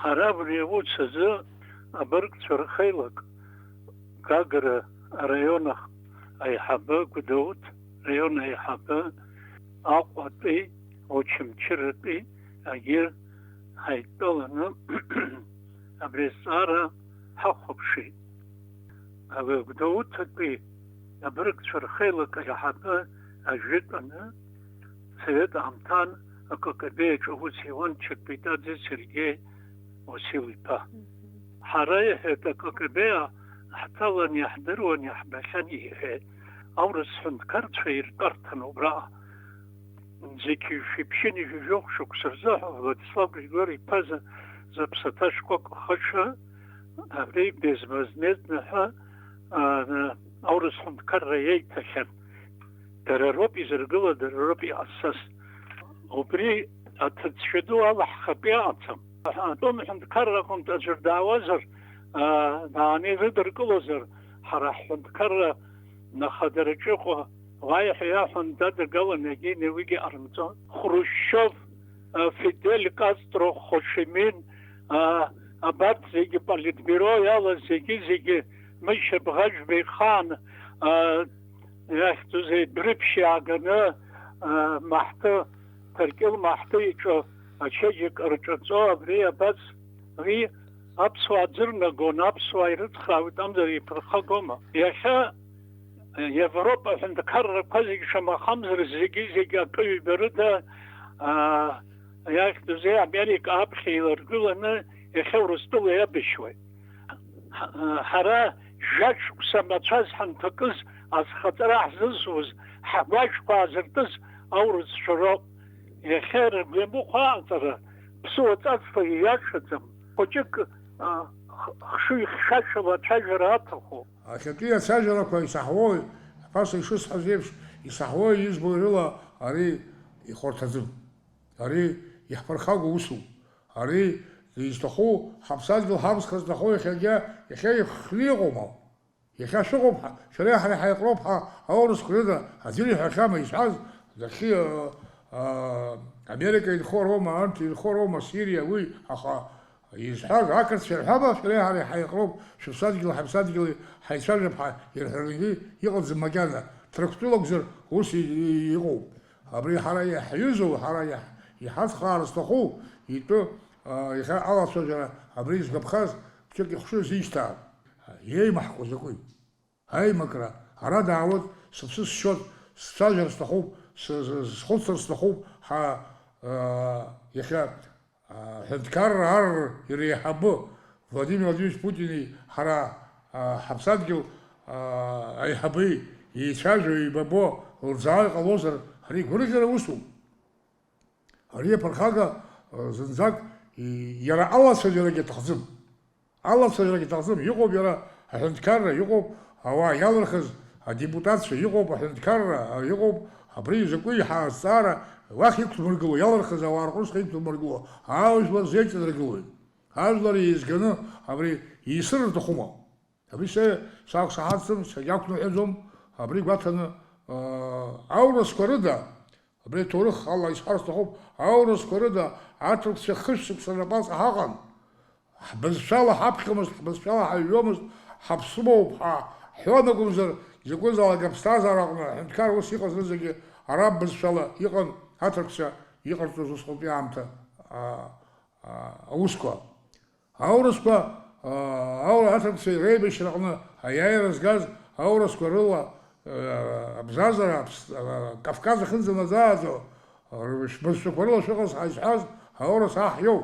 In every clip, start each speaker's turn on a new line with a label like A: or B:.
A: Харабри уцазы абырг цурхайлак Гагара районах айхабы Гудоут район айхабы Акваты Очимчирты агир хайттоланы абресара хахопши абы Гудоут ты абырг цурхайлак айхабы ажитаны Совет Амтан акакабеч овусиван чекпитадзе Сергей وسيلتا حرايه تككبيا حتى لن يحضروا أن يحبسني أورس هندكرت في رطرتن وبرا زكي في بشيني في جوخ شوك سرزاح وتصاب جوري بازا زبستاش كوك خشا أبري بزمزنيت نحا أورس هندكر ريتشن درروبي زرقلا درروبي أساس وبري أتتشدوا على خبياتهم دوم هندكر كنت أجر دعوزر دعني ذدر كلوزر حرح هندكر نخدر جوخو رايح يا هندر قال نجيني ويجي أرمزان خروشوف فيديل كاسترو خوشيمين أباد زيجي بالدميرو يلا زيجي مش بغاج بيخان يحتو زي دربشي عقنا محتو تركيل محتو يشو أشجك أرجعوا بريا بس ري أبسوا زرنا جون أبسوا يرتخاو تامزري برخاقوما يشا يفروبا عند كرر قزي شما خمسة زيجي كوي بردا ياخدو زي أمريكا أبخي لرجولنا يخوروا استوى يبشوي حرا جاش سمتشاز حنتقز از خطر أحزوز حواش قازرتز أورز شروب يخير بمخاطرة بصوت أطفال يشتم وجك خشي خشبة شجراتهم
B: عشان كده شجرة كويس حوالي فاس يشوف حزيفش يصحوي يزبوريلا أري يخورتزم أري يحفرخاقو وسو أري يستخو حبسات دو حبس خزدخو يخي خليقوما يخي شغبها شريحة اللي حيقربها أورس كده هزيلي حكامة يشعز دخي أمريكا يدخل روما أنت يدخل روما سوريا وي أخا يزحاق عكس في الحبة شريحة اللي حيقرب شوف صادق اللي حيشرب يرهرني يغز مكانه تركتوا لك زر وش يغوب أبري حرايا حيوزو حرايا يحط خالص تخو يتو يخا على شجرة أبري يسقب خاص بشكل خشوع زيشتار يي محكو زكوي هاي مكرا أراد عود سبسس شوت شجرة تخوب سخوصر استخوب ها يخا هندكر يريحبو فلاديمير وладимирович بوتين حرا حبساتجو أي حبي يشاجو يبابو ورزاق الوزر هري غريجر وسو هري برخاغا زنزاق يرى الله سجلك تخزم الله سجلك تخزم يقوب يرى هندكر يقوب هوا يالرخز ديبوتات يقوب هندكر يقوب أبري زكوي حاسارة واخ يكتب مرجو يالرخز وارقص يكتب مرجو هاوش بزيت مرجو هاوش لري يزجنا أبري يسر تخوما أبري ساق ساعاتهم سياكلوا حزم أبري قاتنا أورس كردا أبري تورخ الله يسحرس تخوب أورس كردا عاترك سخش بسنباس هاغن بس شاله حبكمس بس شاله حيومس حبسبو حيوانا قمزر يقول زال قبستاز رغم هندكار وسيقة زلزقة عرب بس شاله يقن هاتركسا يقن تزوسقو بيعمتا أوسكوا أورسكوا أورا هاتركسا غيبش رغم هيايرس غاز أورسكوا رلا بزازر كافكاز خنزة نزازو بس شكورلا شغص حيشحاز أورس أحيو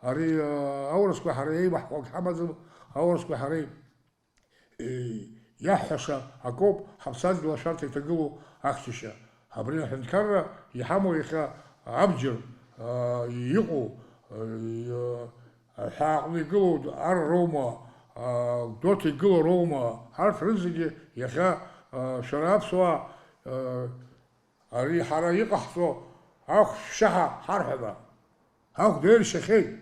B: هري أورسكوا حري بحقوق حمد أورسكوا حري يحشى عقوب حبسات بلاشات يتقلوا أختشى هبرين هندكر يحموا يخا أبجر يقو حاقني يقلوا أر روما دوت يقلوا روما عارف رزقي يخا شراب سوا أري حرا يقحصوا أخ شحا حرحبا أخ دير شخي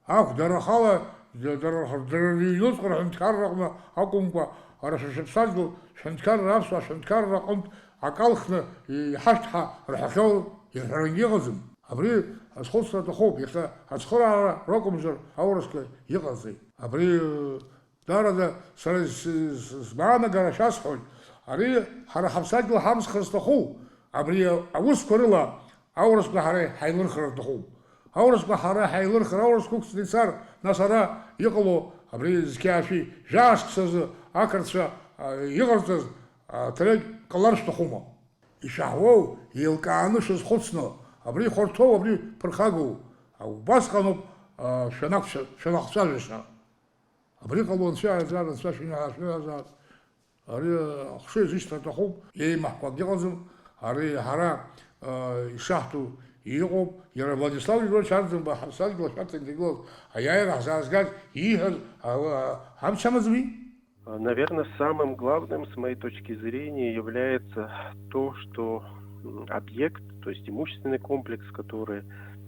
B: أخ درخالة يذكر هندكر رغم أقوم أرش شبصادو شندكر رابسوا شندكر قمت عقلخنا يحشتها رحكوا يرنجي غزم абри азхәыцра аҭахуп, иахьа ацхыраара ракәымзар аурысқәа иҟази. Абри дарада сара сгәаанагара шәасҳәоит, ари ҳара ҳаԥсадгьыл ҳамсхыр зҭаху, абри аусқәа рыла аурысқәа ҳара ҳаилырхыр рҭахуп. Аурысқәа ҳара ҳаилырхыр, аурысқәа ықәҵны ицар, нас ара иҟало абри зқьаашәи жаашықәсазы ақырҭцәа иҟарҵаз ҭырқь ҟалар шәҭахума? Ишаҳуоу еилкааны шәазхәыцны, абри хәарҭоу, абри ԥырхагоу, убасҟаноуп шәанахцәажәаша. Абри ҟало анцәа аӡара, анцәа шәинаҳашәазаап. Ари ахшыҩ зышьҭра аҭахуп, еимаҳкәак иҟаӡам, ари ҳара ишаҳҭу иҟоуп, иара Владислав Григорьевич Арӡынба ҳаԥсадгьыл ашәарҭа инҭагылаз аиааира ҳзаазгаз ииҳәаз ҳамчамызми?
C: Наверное, самым главным, с моей точки зрения, является то, что объект, то есть имущественный комплекс, который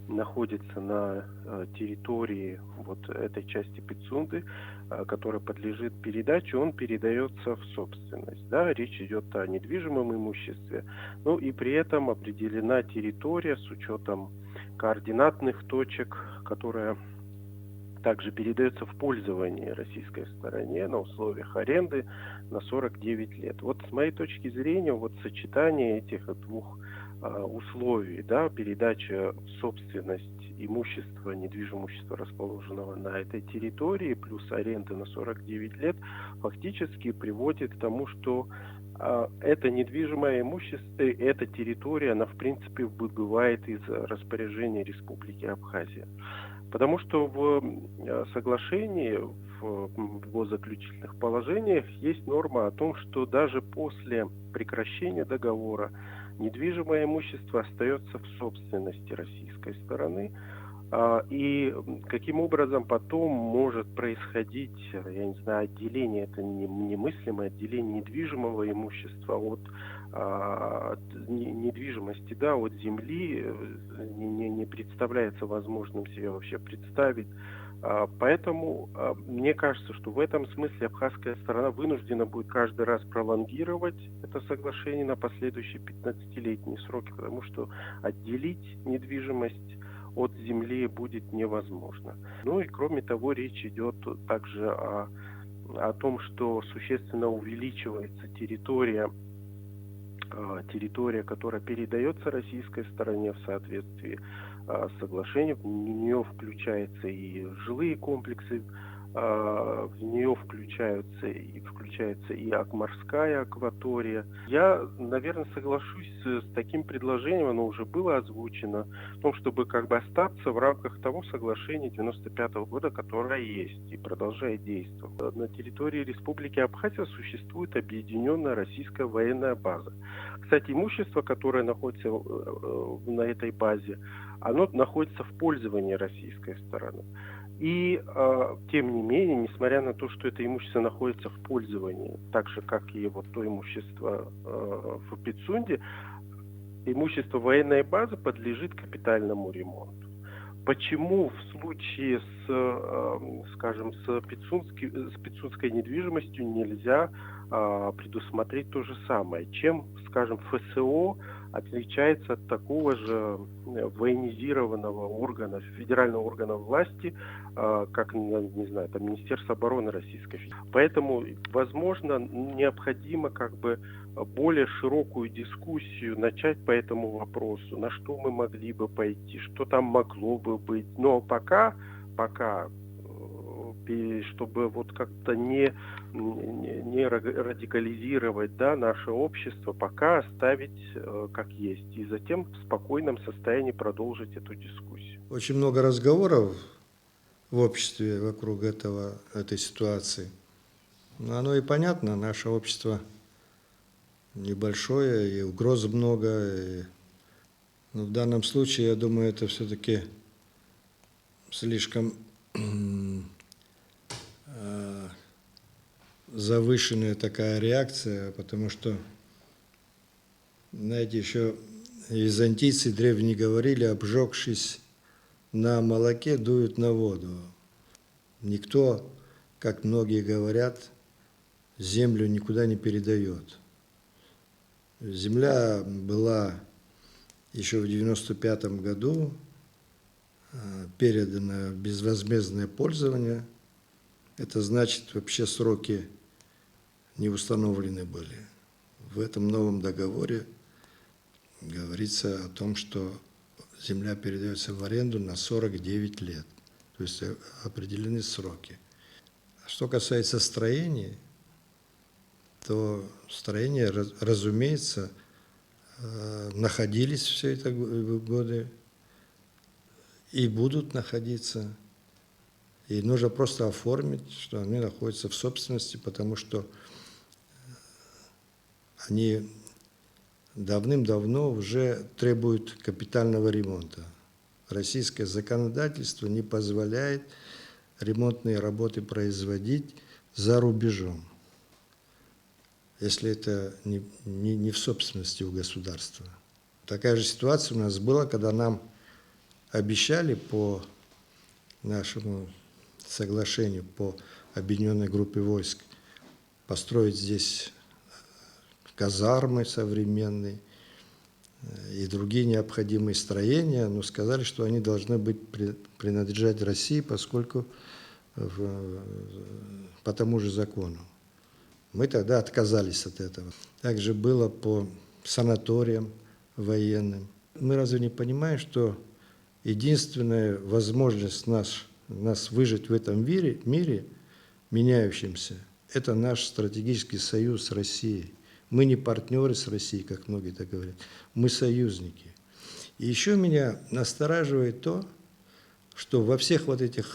C: находится на территории вот этой части Пицунды, который подлежит передаче, он передается в собственность. Да? Речь идет о недвижимом имуществе. Ну и при этом определена территория с учетом координатных точек, которая также передается в пользование российской стороне на условиях аренды на 49 лет. Вот с моей точки зрения, вот сочетание этих двух условий, да, передача в собственность имущества, недвижимого имущества, расположенного на этой территории, плюс аренда на 49 лет, фактически приводит к тому, что это недвижимое имущество, эта территория, она в принципе выбывает из распоряжения Республики Абхазия. Потому что в соглашении, в его заключительных положениях есть норма о том, что даже после прекращения договора недвижимое имущество остается в собственности российской стороны. И каким образом потом может происходить, я не знаю, отделение, это немыслимое отделение недвижимого имущества от недвижимости, да, от земли, не представляется возможным себе вообще представить. Поэтому мне кажется, что в этом смысле абхазская сторона вынуждена будет каждый раз пролонгировать это соглашение на последующие 15-летние сроки, потому что отделить недвижимость от земли будет невозможно. Ну и кроме того, речь идет также о том, что существенно увеличивается территория, которая передается российской стороне в соответствии с соглашением. В нее включаются и жилые комплексы, в нее включается и морская акватория. Я, наверное, соглашусь с таким предложением, оно уже было озвучено, в том, чтобы как бы остаться в рамках того соглашения 1995 года, которое есть и продолжает действовать. На территории Республики Абхазия существует объединенная российская военная база. Кстати, имущество, которое находится на этой базе, оно находится в пользовании российской стороны. И, тем не менее, несмотря на то, что это имущество находится в пользовании, так же, как и вот то имущество в Пицунде, имущество военной базы подлежит капитальному ремонту. Почему в случае с пицунской недвижимостью нельзя предусмотреть то же самое? Чем, скажем, ФСО отличается от такого же военизированного органа, федерального органа власти, как, не знаю, там, Министерство обороны Российской Федерации. Поэтому, возможно, необходимо как бы более широкую дискуссию начать по этому вопросу, на что мы могли бы пойти, что там могло бы быть. Но пока, чтобы вот как-то не радикализировать, да, наше общество, пока оставить как есть, и затем в спокойном состоянии продолжить эту дискуссию.
D: Очень много разговоров в обществе вокруг этой ситуации. Но оно и понятно, наше общество небольшое, и угроз много. Но в данном случае, я думаю, это все-таки слишком завышенная такая реакция, потому что, знаете, еще византийцы древние говорили, обжегшись на молоке, дуют на воду. Никто, как многие говорят, землю никуда не передает. Земля была еще в 1995 году передано в безвозмездное пользование. Это значит, вообще сроки не установлены были. В этом новом договоре говорится о том, что земля передается в аренду на 49 лет. То есть определены сроки. Что касается строений, то строения, разумеется, находились все эти годы и будут находиться. И нужно просто оформить, что они находятся в собственности, потому что они давным-давно уже требуют капитального ремонта. Российское законодательство не позволяет ремонтные работы производить за рубежом, если это не в собственности у государства. Такая же ситуация у нас была, когда нам обещали по нашему соглашению по объединенной группе войск построить здесь казармы современные и другие необходимые строения, но сказали, что они должны быть принадлежать России, поскольку по тому же закону. Мы тогда отказались от этого. Также было по санаториям военным. Мы разве не понимаем, что единственная возможность нас выжить в этом мире меняющемся, это наш стратегический союз с Россией. Мы не партнеры с Россией, как многие так говорят, мы союзники. И еще меня настораживает то, что во всех вот этих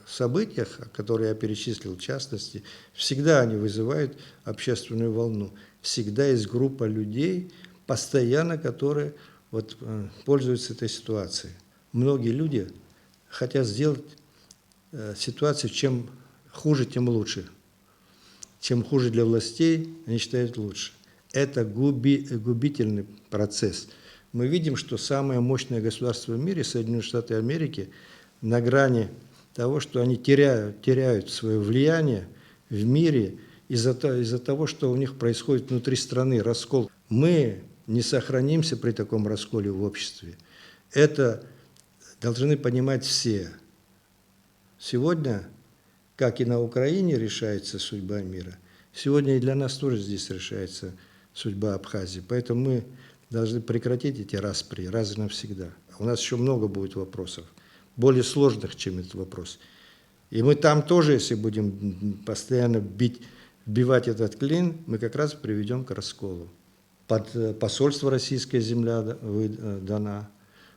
D: событиях, которые я перечислил, в частности, всегда они вызывают общественную волну. Всегда есть группа людей, постоянно, которые пользуются этой ситуацией. Многие люди хотят сделать ситуацию, чем хуже, тем лучше. Чем хуже для властей, они считают лучше. Это губительный процесс. Мы видим, что самое мощное государство в мире, Соединенные Штаты Америки, на грани того, что они теряют свое влияние в мире из-за того, что у них происходит внутри страны раскол. Мы не сохранимся при таком расколе в обществе. Это должны понимать все. Сегодня, как и на Украине решается судьба мира, сегодня и для нас тоже здесь решается судьба Абхазии. Поэтому мы должны прекратить эти распри раз и навсегда. У нас еще много будет вопросов, более сложных, чем этот вопрос. И мы там тоже, если будем постоянно вбивать этот клин, мы как раз приведем к расколу. Под посольство российская земля дана,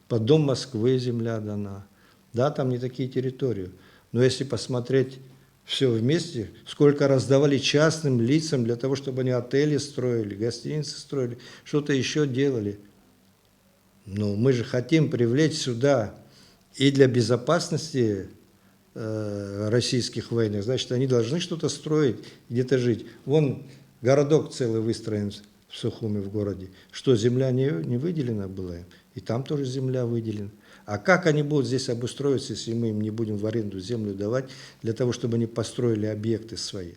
D: под Дом Москвы земля дана. Да, там не такие территории. Но если посмотреть все вместе, сколько раздавали частным лицам для того, чтобы они отели строили, гостиницы строили, что-то еще делали. Но мы же хотим привлечь сюда и для безопасности российских военных, значит, они должны что-то строить, где-то жить. Вон городок целый выстроен в Сухуми, в городе. Что, земля не выделена была? И там тоже земля выделена. А как они будут здесь обустроиться, если мы им не будем в аренду землю давать, для того, чтобы они построили объекты свои?